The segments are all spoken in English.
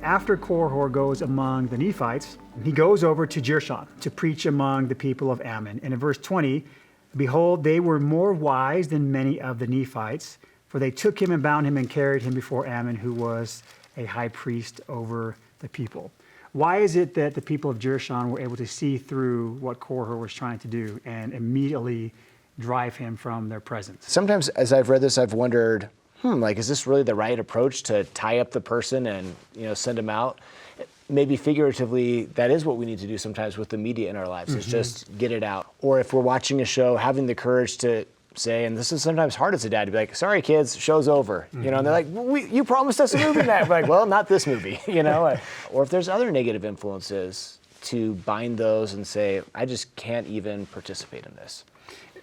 After Korihor goes among the Nephites, he goes over to Jershon to preach among the people of Ammon. And in verse 20, behold, they were more wise than many of the Nephites, for they took him and bound him and carried him before Ammon, who was a high priest over the people. Why is it that the people of Jershon were able to see through what Korihor was trying to do and immediately drive him from their presence? Sometimes as I've read this, I've wondered, like, is this really the right approach to tie up the person and, send them out? Maybe figuratively, that is what we need to do sometimes with the media in our lives, is just get it out. Or if we're watching a show, having the courage to say, and this is sometimes hard as a dad, to be like, sorry kids, show's over. And they're like, you promised us a movie night. We're like, well, not this movie, Or if there's other negative influences, to bind those and say, I just can't even participate in this.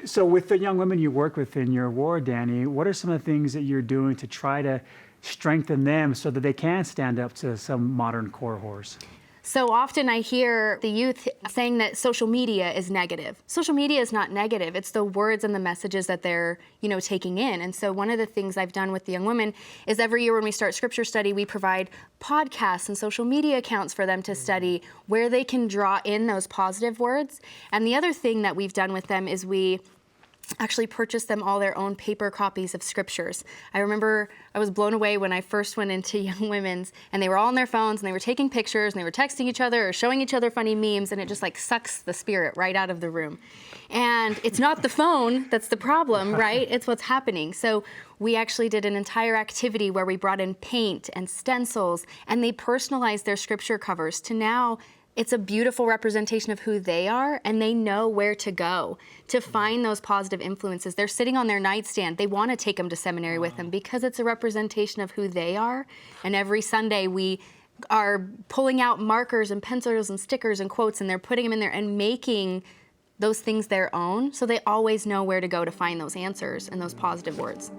So with the young women you work with in your ward, Danny, what are some of the things that you're doing to try to strengthen them so that they can stand up to some modern Korihors? So often I hear the youth saying that social media is negative. Social media is not negative. It's the words and the messages that they're, taking in. And so one of the things I've done with the young women is every year when we start scripture study, we provide podcasts and social media accounts for them to study where they can draw in those positive words. And the other thing that we've done with them is we actually purchased them all their own paper copies of scriptures. I remember I was blown away when I first went into Young Women's, and they were all on their phones and they were taking pictures and they were texting each other or showing each other funny memes, and it just sucks the spirit right out of the room. And it's not the phone that's the problem, right? It's what's happening. So we actually did an entire activity where we brought in paint and stencils, and they personalized their scripture covers to now it's a beautiful representation of who they are, and they know where to go to find those positive influences. They're sitting on their nightstand. They want to take them to seminary with them because it's a representation of who they are. And every Sunday we are pulling out markers and pencils and stickers and quotes, and they're putting them in there and making those things their own, so they always know where to go to find those answers and those positive words.